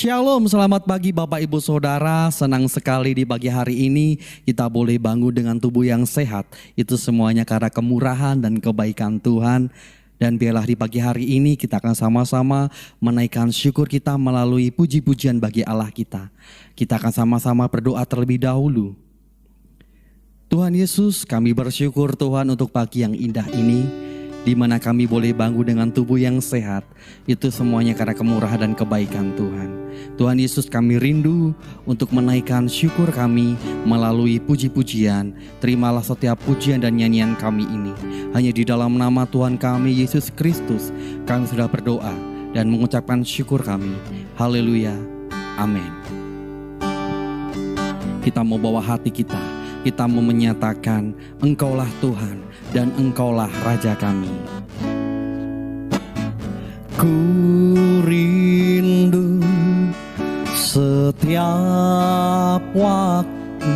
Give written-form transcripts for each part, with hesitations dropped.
Shalom, selamat pagi Bapak Ibu Saudara. Senang sekali di pagi hari ini kita boleh bangun dengan tubuh yang sehat. Itu semuanya karena kemurahan dan kebaikan Tuhan. Dan biarlah di pagi hari ini kita akan sama-sama menaikkan syukur kita melalui puji-pujian bagi Allah kita. Kita akan sama-sama berdoa terlebih dahulu. Tuhan Yesus, kami bersyukur Tuhan untuk pagi yang indah ini, di mana kami boleh bangun dengan tubuh yang sehat. Itu semuanya karena kemurahan dan kebaikan Tuhan. Tuhan Yesus, kami rindu untuk menaikkan syukur kami melalui puji-pujian. Terimalah setiap pujian dan nyanyian kami ini. Hanya di dalam nama Tuhan kami Yesus Kristus kami sudah berdoa dan mengucapkan syukur kami. Haleluya, amin. Kita mau bawa hati kita. Kita mau menyatakan Engkaulah Tuhan dan Engkaulah Raja kami. Ku rindu setiap waktu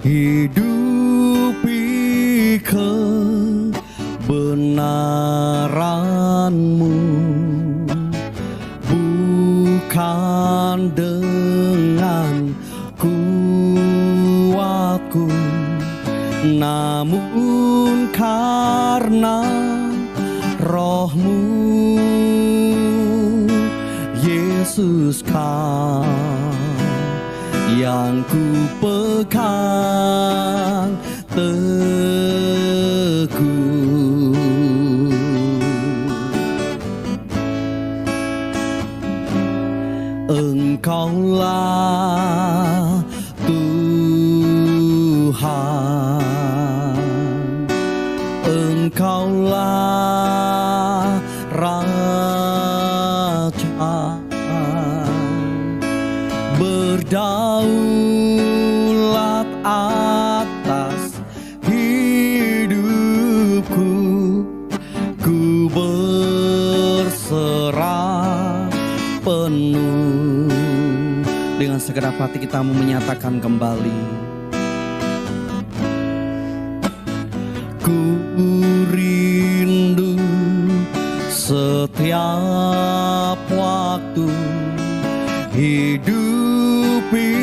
hidupi kebenaran-Mu, bukan dengan kuatku, namun karena Roh-Mu, Yesus Kau yang ku pegang teguh. Engkaulah Tuhan, Engkaulah Raja, berdaulat atas hidupku. Ku berserah penuh. Dengan segenap hati kita mau menyatakan kembali, ku rindu setiap waktu hidupi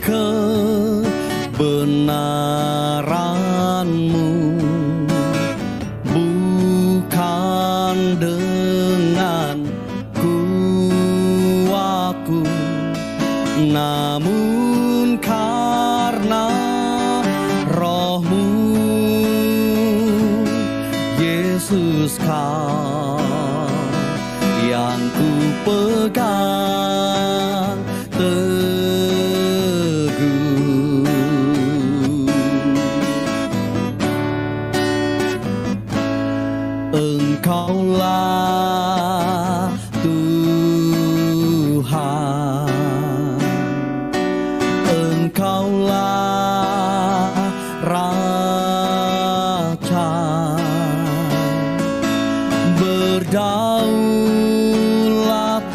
kebenaran-Mu, bukan dengan kuatku, namun karena Roh-Mu, Yesus Kau yang ku pegang teguh. Engkaulah Tuhan, Engkaulah Raja, berdaulat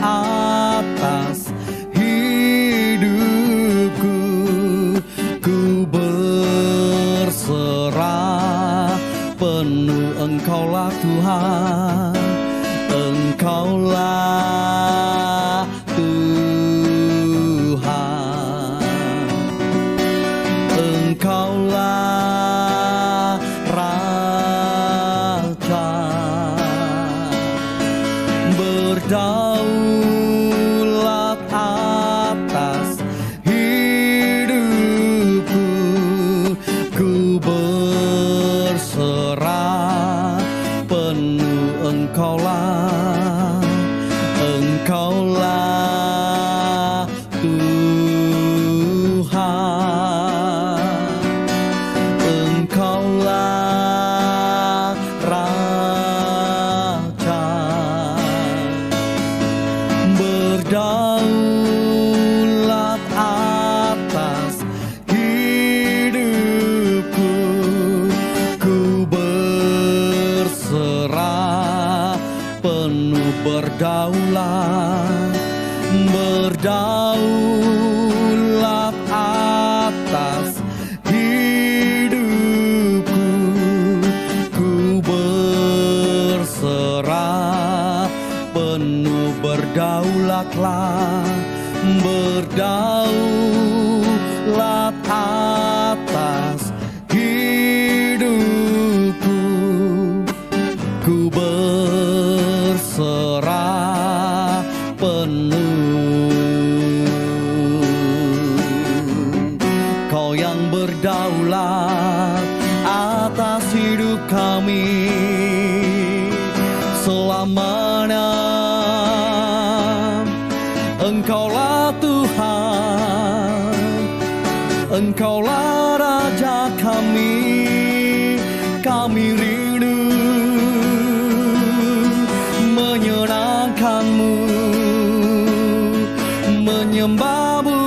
atas hidupku. Ku berserah penuh. Engkaulah Tuhan, Engkaulah Tuhan, Engkaulah Raja, berdaulat atas hidupku. Ku berserah penuh. Engkaulah berdaulat atas hidupku. Ku berserah penuh. Kau yang berdaulat atas hidup kami selamanya. Engkaulah Tuhan, Engkaulah Raja kami. Kami rindu menyenangkan-Mu, menyembah-Mu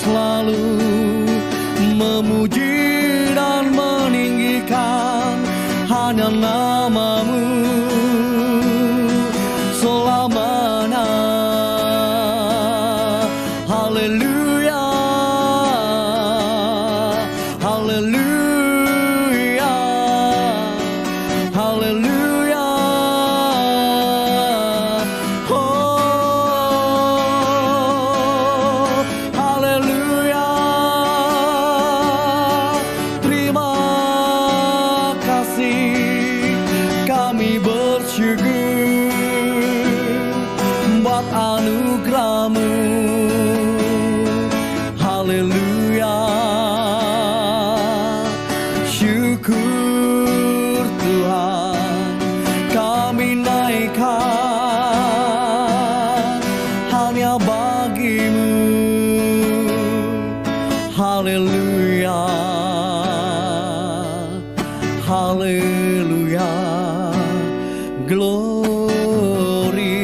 selalu, memuji dan meninggikan hanya nama-Mu selamanya. Haleluya, haleluya, haleluya. Oh, haleluya. Terima kasih, kami bersyukur buat anugerah-Mu. Haleluya, syukur Tuhan, kami naikkan hanya bagi-Mu. Haleluya, haleluya, glory,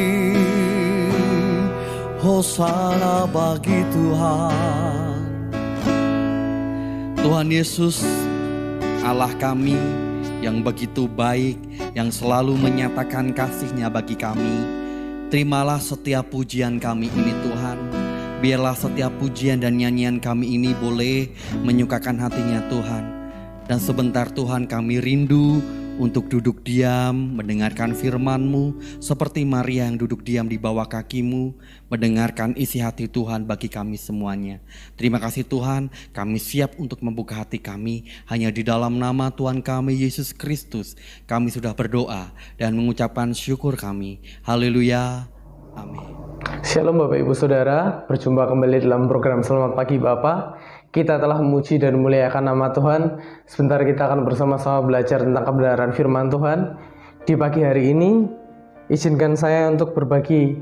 hosana bagi Tuhan. Tuhan Yesus, Allah kami yang begitu baik, yang selalu menyatakan kasih-Nya bagi kami. Terimalah setiap pujian kami ini Tuhan. Biarlah setiap pujian dan nyanyian kami ini boleh menyukakan hati-Nya Tuhan. Dan sebentar Tuhan kami rindu untuk duduk diam, mendengarkan firman-Mu, seperti Maria yang duduk diam di bawah kaki-Mu, mendengarkan isi hati Tuhan bagi kami semuanya. Terima kasih Tuhan, kami siap untuk membuka hati kami, hanya di dalam nama Tuhan kami Yesus Kristus, kami sudah berdoa dan mengucapkan syukur kami. Haleluya, amin. Shalom Bapak Ibu Saudara, berjumpa kembali dalam program Selamat Pagi Bapak. Kita telah memuji dan memuliakan nama Tuhan. Sebentar kita akan bersama-sama belajar tentang kebenaran firman Tuhan. Di pagi hari ini, izinkan saya untuk berbagi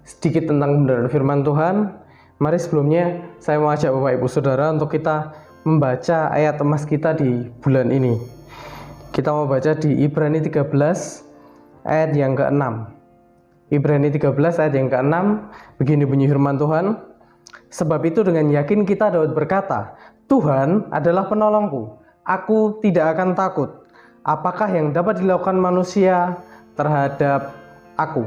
sedikit tentang kebenaran firman Tuhan. Mari sebelumnya, saya mau ajak Bapak Ibu Saudara untuk kita membaca ayat emas kita di bulan ini. Kita mau baca di Ibrani 13 ayat yang ke-6. Ibrani 13 ayat yang ke-6, begini bunyi firman Tuhan. Sebab itu dengan yakin kita dapat berkata, Tuhan adalah penolongku, aku tidak akan takut. Apakah yang dapat dilakukan manusia terhadap aku?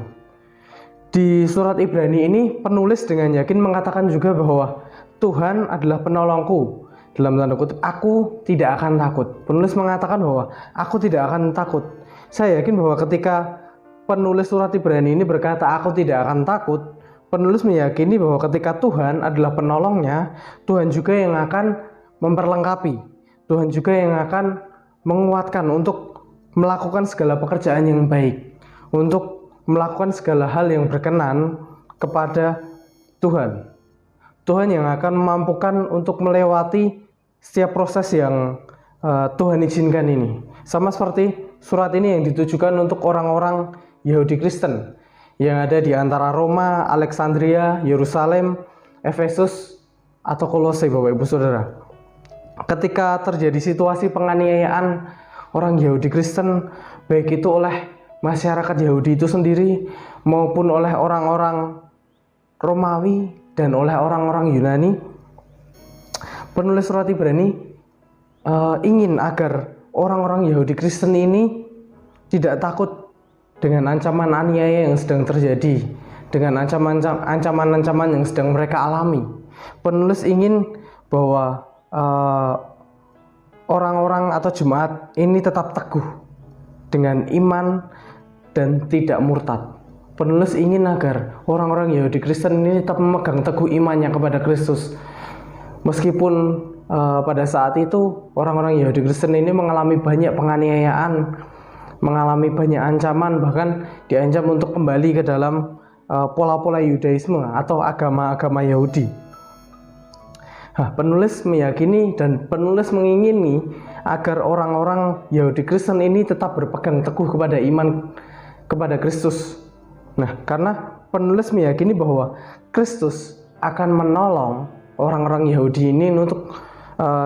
Di surat Ibrani ini penulis dengan yakin mengatakan juga bahwa Tuhan adalah penolongku. Dalam tanda kutip, aku tidak akan takut. Penulis mengatakan bahwa aku tidak akan takut. Saya yakin bahwa ketika penulis surat Ibrani ini berkata aku tidak akan takut, penulis meyakini bahwa ketika Tuhan adalah penolongnya, Tuhan juga yang akan memperlengkapi. Tuhan juga yang akan menguatkan untuk melakukan segala pekerjaan yang baik, untuk melakukan segala hal yang berkenan kepada Tuhan. Tuhan yang akan memampukan untuk melewati setiap proses yang Tuhan izinkan ini. Sama seperti surat ini yang ditujukan untuk orang-orang Yahudi Kristen yang ada di antara Roma, Alexandria, Yerusalem, Efesus, atau Kolose, Bapak Ibu Saudara. Ketika terjadi situasi penganiayaan orang Yahudi Kristen, baik itu oleh masyarakat Yahudi itu sendiri, maupun oleh orang-orang Romawi dan oleh orang-orang Yunani, penulis surat Ibrani ingin agar orang-orang Yahudi Kristen ini tidak takut dengan ancaman aniaya yang sedang terjadi, dengan ancaman-ancaman yang sedang mereka alami. Penulis ingin bahwa orang-orang atau jemaat ini tetap teguh dengan iman dan tidak murtad. penulis ingin agar orang-orang Yahudi Kristen ini tetap memegang teguh imannya kepada Kristus. Meskipun pada saat itu orang-orang Yahudi Kristen ini mengalami banyak penganiayaan, mengalami banyak ancaman, bahkan diancam untuk kembali ke dalam pola-pola Yudaisme atau agama-agama Yahudi. Penulis meyakini dan penulis mengingini agar orang-orang Yahudi Kristen ini tetap berpegang teguh kepada iman kepada Kristus. Karena penulis meyakini bahwa Kristus akan menolong orang-orang Yahudi ini untuk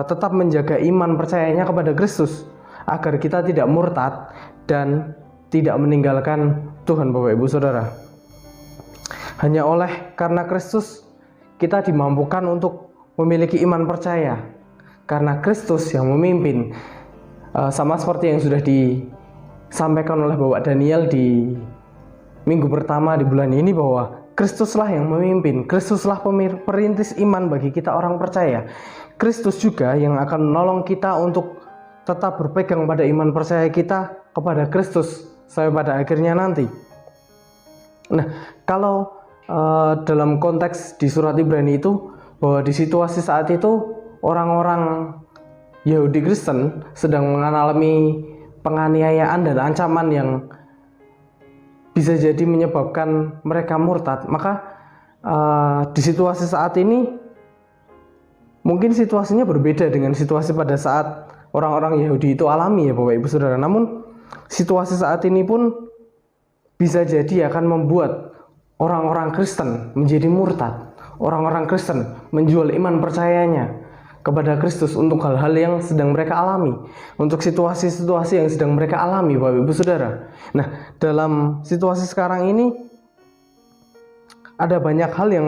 tetap menjaga iman percayanya kepada Kristus, agar kita tidak murtad dan tidak meninggalkan Tuhan, Bapak Ibu Saudara. Hanya karena Kristus kita dimampukan untuk memiliki iman percaya, karena Kristus yang memimpin. Sama seperti yang sudah disampaikan oleh Bapak Daniel di minggu pertama di bulan ini, bahwa Kristuslah yang memimpin, Kristuslah perintis iman bagi kita orang percaya. Kristus juga yang akan menolong kita untuk tetap berpegang pada iman percaya kita kepada Kristus sampai pada akhirnya nanti. Kalau dalam konteks di surat Ibrani itu, bahwa di situasi saat itu orang-orang Yahudi Kristen sedang mengalami penganiayaan dan ancaman yang bisa jadi menyebabkan mereka murtad. Maka di situasi saat ini mungkin situasinya berbeda dengan situasi pada saat orang-orang Yahudi itu alami, ya Bapak Ibu Saudara. Namun situasi saat ini pun bisa jadi akan membuat orang-orang Kristen menjadi murtad. Orang-orang Kristen menjual iman percayanya kepada Kristus untuk hal-hal yang sedang mereka alami, untuk situasi-situasi yang sedang mereka alami, Bapak Ibu Saudara. Dalam situasi sekarang ini ada banyak hal yang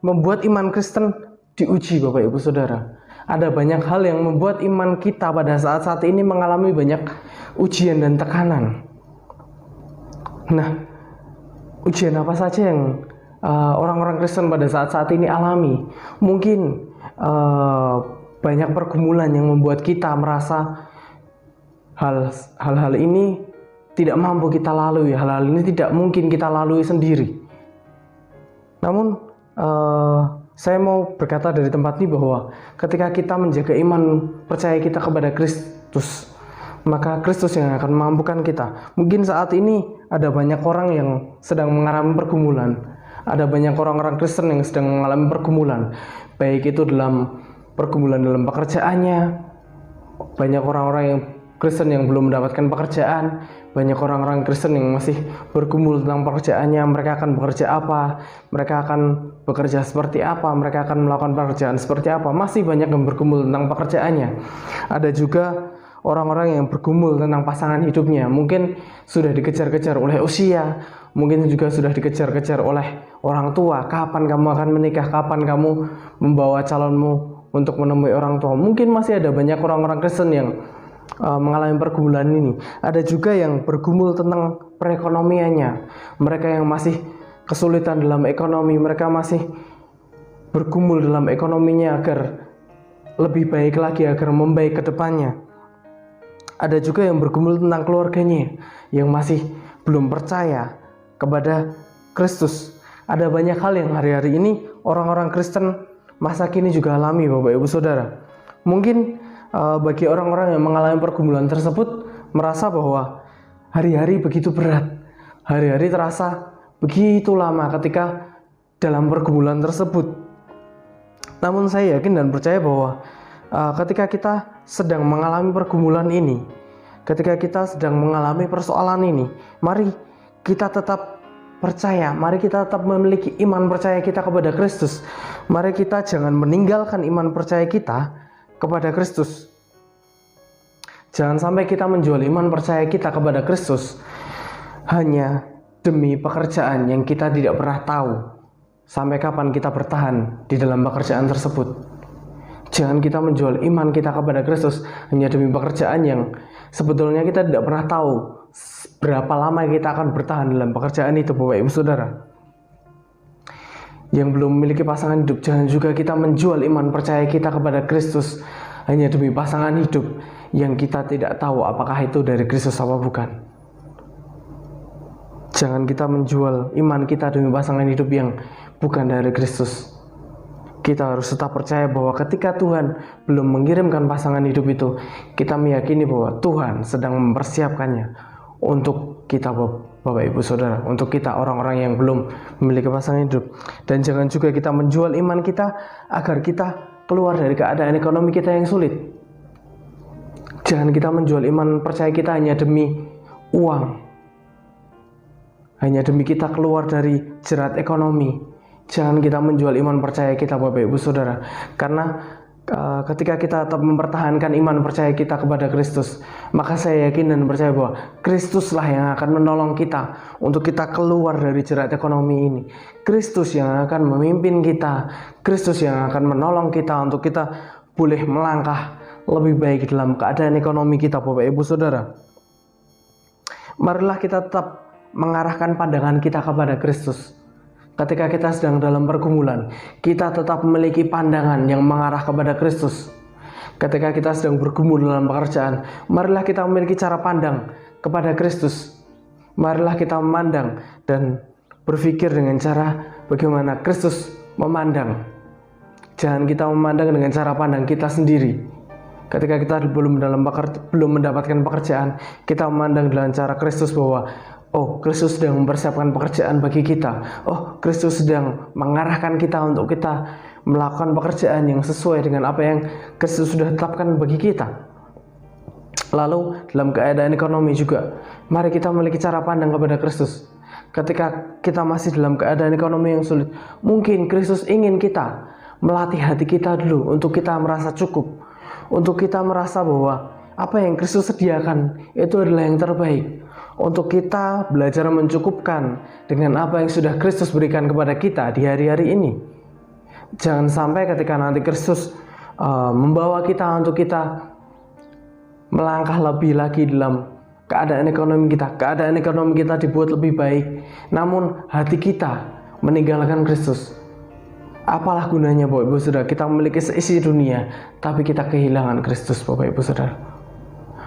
membuat iman Kristen diuji, Bapak Ibu Saudara. Ada banyak hal yang membuat iman kita pada saat-saat ini mengalami banyak ujian dan tekanan. Ujian apa saja yang orang-orang Kristen pada saat-saat ini alami? Mungkin banyak pergumulan yang membuat kita merasa hal-hal ini tidak mampu kita lalui, hal-hal ini tidak mungkin kita lalui sendiri. Namun saya mau berkata dari tempat ini bahwa ketika kita menjaga iman percaya kita kepada Kristus, maka Kristus yang akan memampukan kita. Mungkin saat ini ada banyak orang yang sedang mengalami pergumulan. Ada banyak orang-orang Kristen yang sedang mengalami pergumulan, baik itu dalam pergumulan dalam pekerjaannya. Banyak orang-orang yang Kristen yang belum mendapatkan pekerjaan, banyak orang-orang Kristen yang masih bergumul tentang pekerjaannya. Mereka akan bekerja apa, mereka akan bekerja seperti apa, mereka akan melakukan pekerjaan seperti apa. Masih banyak yang bergumul tentang pekerjaannya. Ada juga orang-orang yang bergumul tentang pasangan hidupnya. Mungkin sudah dikejar-kejar oleh usia, mungkin juga sudah dikejar-kejar oleh orang tua. Kapan kamu akan menikah? Kapan kamu membawa calonmu untuk menemui orang tua? Mungkin masih ada banyak orang-orang Kristen yang mengalami pergumulan ini. Ada juga yang bergumul tentang perekonomiannya. Mereka yang masih kesulitan dalam ekonomi, mereka masih bergumul dalam ekonominya agar lebih baik lagi, agar membaik ke depannya. Ada juga yang bergumul tentang keluarganya, yang masih belum percaya kepada Kristus. Ada banyak hal yang hari-hari ini orang-orang Kristen masa kini juga alami, Bapak Ibu Saudara. Mungkin bagi orang-orang yang mengalami pergumulan tersebut merasa bahwa hari-hari begitu berat, hari-hari terasa begitu lama ketika dalam pergumulan tersebut. Namun saya yakin dan percaya bahwa ketika kita sedang mengalami pergumulan ini, ketika kita sedang mengalami persoalan ini, mari kita tetap percaya, mari kita tetap memiliki iman percaya kita kepada Kristus. Mari kita jangan meninggalkan iman percaya kita kepada Kristus. Jangan sampai kita menjual iman percaya kita kepada Kristus hanya demi pekerjaan yang kita tidak pernah tahu sampai kapan kita bertahan di dalam pekerjaan tersebut. Jangan kita menjual iman kita kepada Kristus hanya demi pekerjaan yang sebetulnya kita tidak pernah tahu berapa lama kita akan bertahan dalam pekerjaan itu, Bapak Ibu Saudara. Yang belum memiliki pasangan hidup, jangan juga kita menjual iman percaya kita kepada Kristus hanya demi pasangan hidup yang kita tidak tahu apakah itu dari Kristus apa bukan. Jangan kita menjual iman kita demi pasangan hidup yang bukan dari Kristus. Kita harus tetap percaya bahwa ketika Tuhan belum mengirimkan pasangan hidup itu, kita meyakini bahwa Tuhan sedang mempersiapkannya untuk kita, Bapak Ibu Saudara, untuk kita orang-orang yang belum memiliki pasangan hidup. Dan jangan juga kita menjual iman kita agar kita keluar dari keadaan ekonomi kita yang sulit. Jangan kita menjual iman percaya kita hanya demi uang, hanya demi kita keluar dari jerat ekonomi. Jangan kita menjual iman percaya kita, Bapak Ibu Saudara, karena ketika kita tetap mempertahankan iman percaya kita kepada Kristus, maka saya yakin dan percaya bahwa Kristuslah yang akan menolong kita untuk kita keluar dari jerat ekonomi ini. Kristus yang akan memimpin kita, Kristus yang akan menolong kita untuk kita boleh melangkah lebih baik dalam keadaan ekonomi kita, Bapak Ibu Saudara. Marilah kita tetap mengarahkan pandangan kita kepada Kristus. Ketika kita sedang dalam pergumulan, kita tetap memiliki pandangan yang mengarah kepada Kristus. Ketika kita sedang bergumul dalam pekerjaan, marilah kita memiliki cara pandang kepada Kristus. Marilah kita memandang dan berpikir dengan cara bagaimana Kristus memandang. Jangan kita memandang dengan cara pandang kita sendiri. Ketika kita belum mendapatkan pekerjaan, kita memandang dengan cara Kristus bahwa Kristus sedang mempersiapkan pekerjaan bagi kita. Kristus sedang mengarahkan kita untuk kita melakukan pekerjaan yang sesuai dengan apa yang Kristus sudah tetapkan bagi kita. Lalu dalam keadaan ekonomi juga, mari kita memiliki cara pandang kepada Kristus. Ketika kita masih dalam keadaan ekonomi yang sulit, mungkin Kristus ingin kita melatih hati kita dulu untuk kita merasa cukup, untuk kita merasa bahwa apa yang Kristus sediakan itu adalah yang terbaik. Untuk kita belajar mencukupkan dengan apa yang sudah Kristus berikan kepada kita di hari-hari ini. Jangan sampai ketika nanti Kristus membawa kita untuk kita melangkah lebih lagi dalam keadaan ekonomi kita dibuat lebih baik, namun hati kita meninggalkan Kristus. Apalah gunanya, Bapak Ibu Saudara, kita memiliki seisi dunia tapi kita kehilangan Kristus, Bapak Ibu Saudara.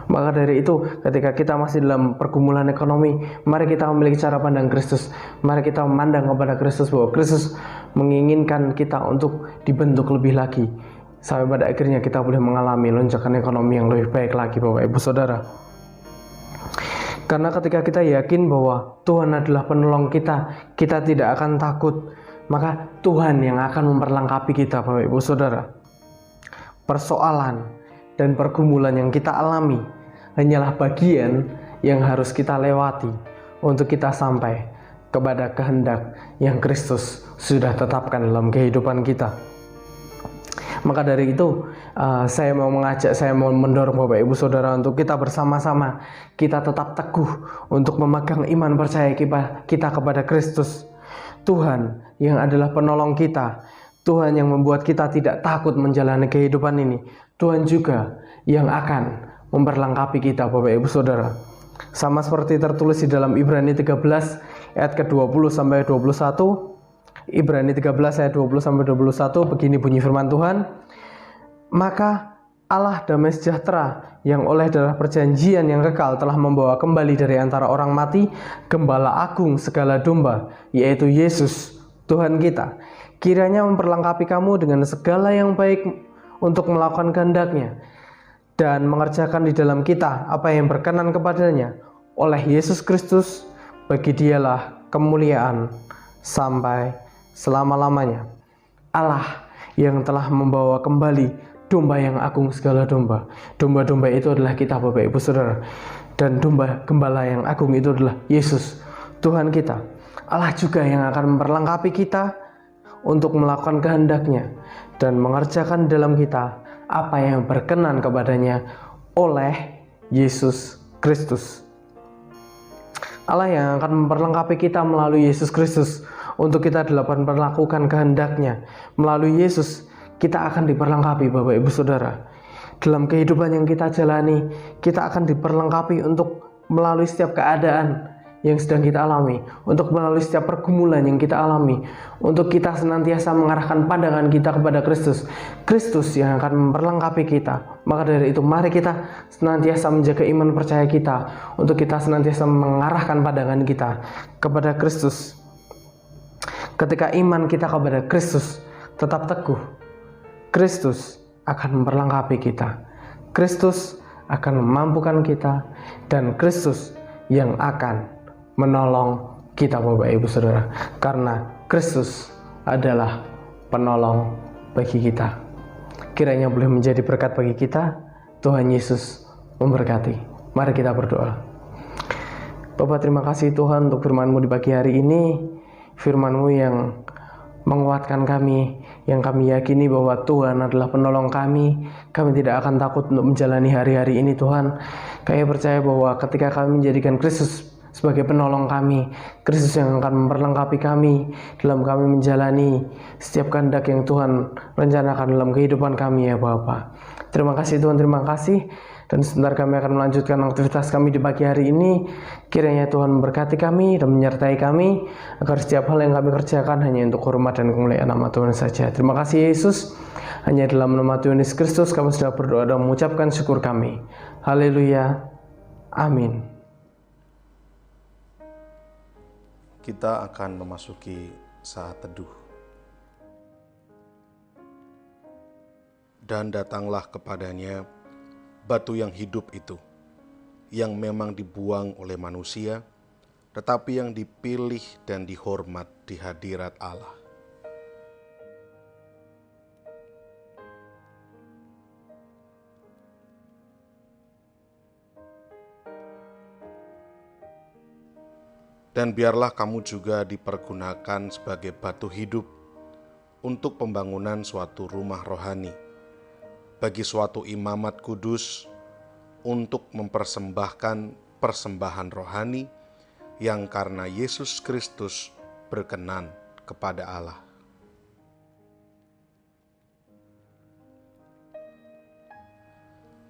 Maka dari itu, ketika kita masih dalam pergumulan ekonomi, mari kita memiliki cara pandang Kristus. Mari kita memandang kepada Kristus bahwa Kristus menginginkan kita untuk dibentuk lebih lagi, sampai pada akhirnya kita boleh mengalami lonjakan ekonomi yang lebih baik lagi, Bapak Ibu Saudara. Karena ketika kita yakin bahwa Tuhan adalah penolong kita, kita tidak akan takut. Maka Tuhan yang akan memperlengkapi kita, Bapak Ibu Saudara. Persoalan dan pergumulan yang kita alami hanyalah bagian yang harus kita lewati untuk kita sampai kepada kehendak yang Kristus sudah tetapkan dalam kehidupan kita. Maka dari itu saya mau mendorong Bapak Ibu Saudara untuk kita bersama-sama kita tetap teguh untuk memegang iman percaya kita kepada Kristus, Tuhan yang adalah penolong kita, Tuhan yang membuat kita tidak takut menjalani kehidupan ini, Tuhan juga yang akan memperlengkapi kita, Bapak Ibu Saudara. Sama seperti tertulis di dalam Ibrani 13 ayat ke-20 sampai 21. Ibrani 13 ayat 20 sampai 21, begini bunyi firman Tuhan. Maka Allah damai sejahtera yang oleh darah perjanjian yang kekal telah membawa kembali dari antara orang mati gembala agung segala domba, yaitu Yesus Tuhan kita. Kiranya memperlengkapi kamu dengan segala yang baik untuk melakukan kehendak-Nya dan mengerjakan di dalam kita apa yang berkenan kepadanya. Oleh Yesus Kristus, bagi Dialah kemuliaan sampai selama-lamanya. Allah yang telah membawa kembali domba yang agung segala domba. Domba-domba itu adalah kita, Bapak Ibu Saudara. Dan domba gembala yang agung itu adalah Yesus Tuhan kita. Allah juga yang akan memperlengkapi kita untuk melakukan kehendak-Nya dan mengerjakan dalam kita apa yang berkenan kepadanya oleh Yesus Kristus. Allah yang akan memperlengkapi kita melalui Yesus Kristus untuk kita dapat melakukan kehendak-Nya. Melalui Yesus kita akan diperlengkapi, Bapak Ibu Saudara. Dalam kehidupan yang kita jalani, kita akan diperlengkapi untuk melalui setiap keadaan yang sedang kita alami, untuk melalui setiap pergumulan yang kita alami, untuk kita senantiasa mengarahkan pandangan kita kepada Kristus, Kristus yang akan memperlengkapi kita. Maka dari itu mari kita senantiasa menjaga iman percaya kita, untuk kita senantiasa mengarahkan pandangan kita kepada Kristus. Ketika iman kita kepada Kristus tetap teguh, Kristus akan memperlengkapi kita, Kristus akan memampukan kita, dan Kristus yang akan menolong kita Bapak Ibu Saudara, karena Kristus adalah penolong bagi kita. Kiranya boleh menjadi berkat bagi kita. Tuhan Yesus memberkati. Mari kita berdoa. Bapak, terima kasih Tuhan untuk firman-Mu di pagi hari ini, firman-Mu yang menguatkan kami, yang kami yakini bahwa Tuhan adalah penolong kami. Kami tidak akan takut untuk menjalani hari-hari ini Tuhan. Kami percaya bahwa ketika kami menjadikan Kristus sebagai penolong kami, Kristus yang akan memperlengkapi kami dalam kami menjalani setiap kehendak yang Tuhan rencanakan dalam kehidupan kami ya Bapa. Terima kasih Tuhan, terima kasih. Dan sebentar kami akan melanjutkan aktivitas kami di pagi hari ini. Kiranya Tuhan memberkati kami dan menyertai kami, agar setiap hal yang kami kerjakan hanya untuk hormat dan kemuliaan nama Tuhan saja. Terima kasih Yesus. Hanya dalam nama Tuhan Yesus Kristus kami sudah berdoa dan mengucapkan syukur kami. Haleluya. Amin. Kita akan memasuki saat teduh. Dan datanglah kepadanya batu yang hidup itu, yang memang dibuang oleh manusia, tetapi yang dipilih dan dihormat di hadirat Allah. Dan biarlah kamu juga dipergunakan sebagai batu hidup untuk pembangunan suatu rumah rohani, bagi suatu imamat kudus, untuk mempersembahkan persembahan rohani yang karena Yesus Kristus berkenan kepada Allah.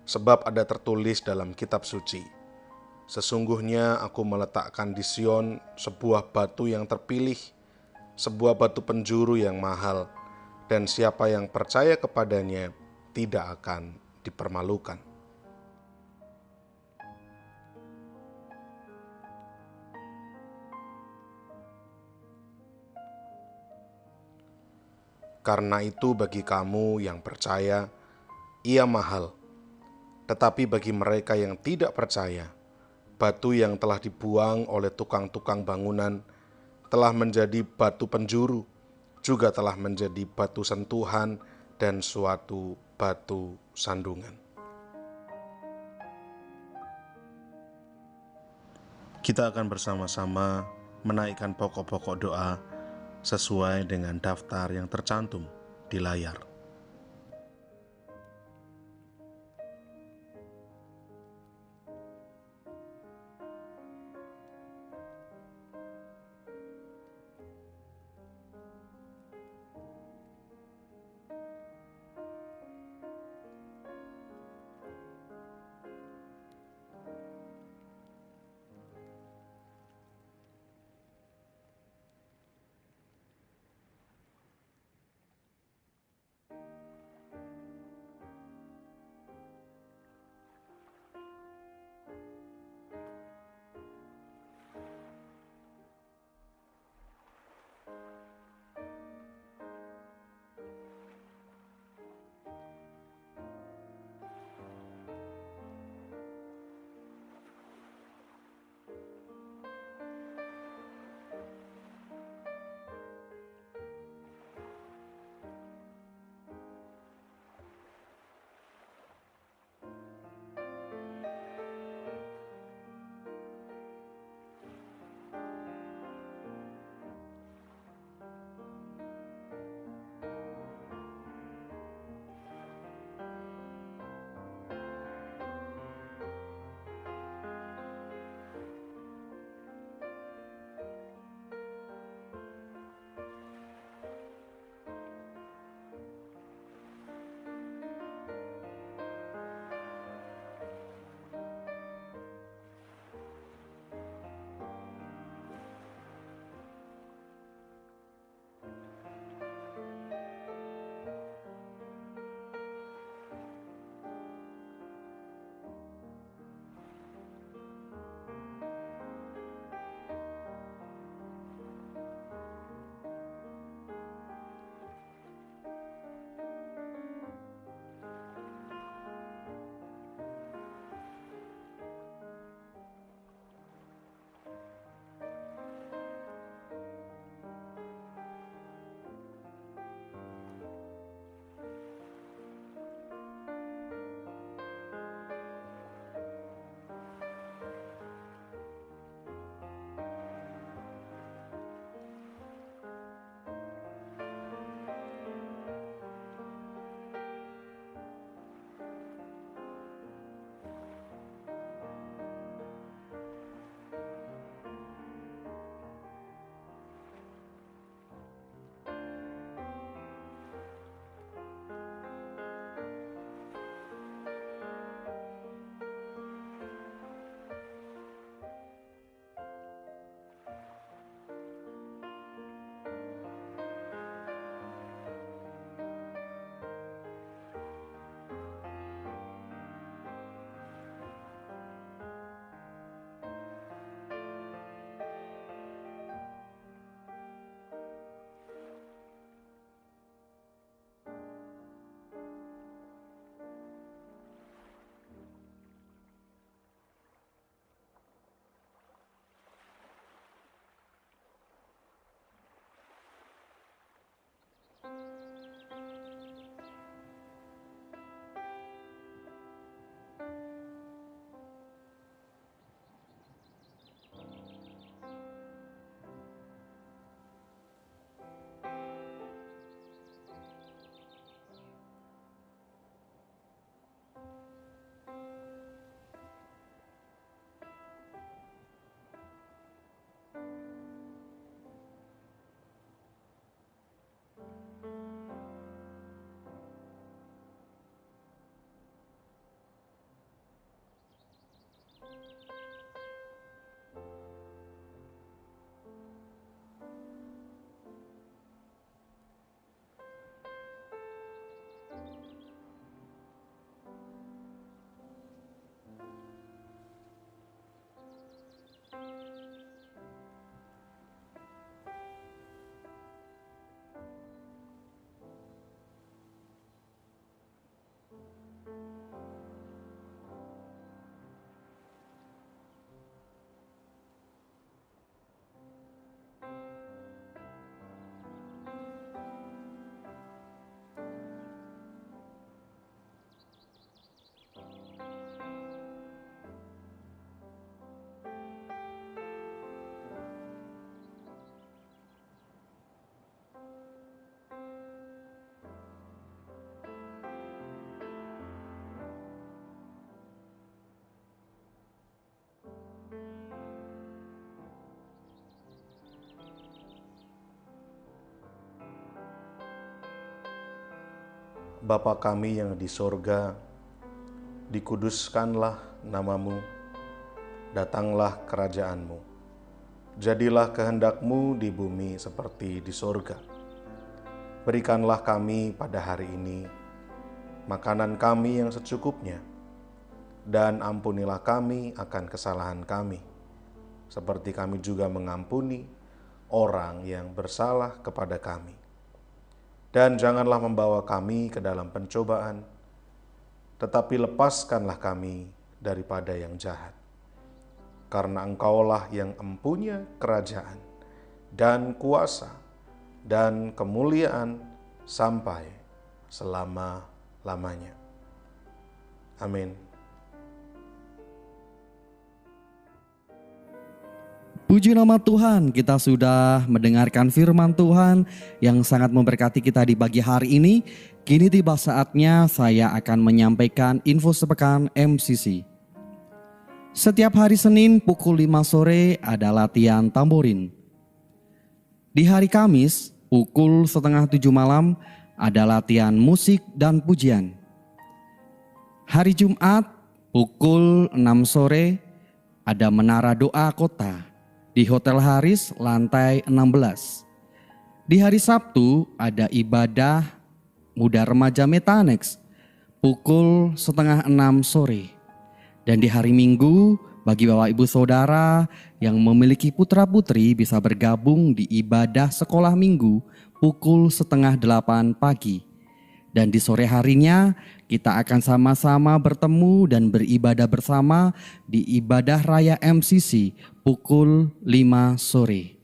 Sebab ada tertulis dalam kitab suci, sesungguhnya aku meletakkan di Sion sebuah batu yang terpilih, sebuah batu penjuru yang mahal, dan siapa yang percaya kepadanya tidak akan dipermalukan. Karena itu bagi kamu yang percaya, ia mahal. Tetapi bagi mereka yang tidak percaya, batu yang telah dibuang oleh tukang-tukang bangunan telah menjadi batu penjuru, juga telah menjadi batu sentuhan dan suatu batu sandungan. Kita akan bersama-sama menaikkan pokok-pokok doa sesuai dengan daftar yang tercantum di layar. Bapa kami yang di sorga, dikuduskanlah namamu, datanglah kerajaanmu, jadilah kehendakmu di bumi seperti di sorga. Berikanlah kami pada hari ini makanan kami yang secukupnya, dan ampunilah kami akan kesalahan kami, seperti kami juga mengampuni orang yang bersalah kepada kami. Dan janganlah membawa kami ke dalam pencobaan, tetapi lepaskanlah kami daripada yang jahat. Karena Engkaulah yang empunya kerajaan dan kuasa dan kemuliaan sampai selama-lamanya. Amin. Puji nama Tuhan, kita sudah mendengarkan firman Tuhan yang sangat memberkati kita di pagi hari ini. Kini tiba saatnya saya akan menyampaikan info sepekan MCC. Setiap hari Senin pukul 5 sore ada latihan tamborin. Di hari Kamis pukul 6:30 malam ada latihan musik dan pujian. Hari Jumat pukul 6 sore ada menara doa kota di Hotel Haris lantai 16. Di hari Sabtu ada ibadah muda remaja Metanex pukul 5:30 sore. Dan di hari Minggu bagi Bapak Ibu Saudara yang memiliki putra-putri bisa bergabung di ibadah sekolah minggu pukul 7:30 pagi. Dan di sore harinya kita akan sama-sama bertemu dan beribadah bersama di ibadah raya MCC pukul 5 sore.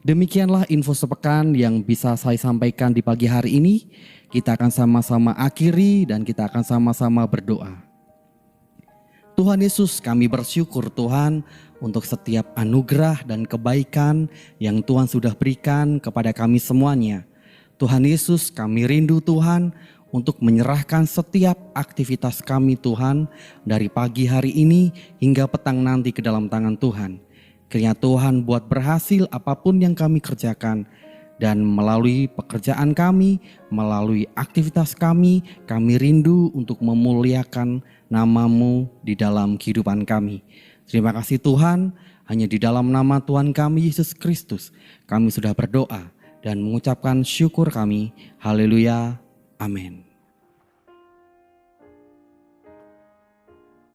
Demikianlah info sepekan yang bisa saya sampaikan di pagi hari ini. Kita akan sama-sama akhiri dan kita akan sama-sama berdoa. Tuhan Yesus, kami bersyukur Tuhan untuk setiap anugerah dan kebaikan yang Tuhan sudah berikan kepada kami semuanya. Tuhan Yesus, kami rindu Tuhan untuk menyerahkan setiap aktivitas kami Tuhan dari pagi hari ini hingga petang nanti ke dalam tangan Tuhan. Kiranya Tuhan buat berhasil apapun yang kami kerjakan, dan melalui pekerjaan kami, melalui aktivitas kami rindu untuk memuliakan nama-Mu di dalam kehidupan kami. Terima kasih Tuhan, hanya di dalam nama Tuhan kami Yesus Kristus kami sudah berdoa dan mengucapkan syukur kami. Haleluya. Amin.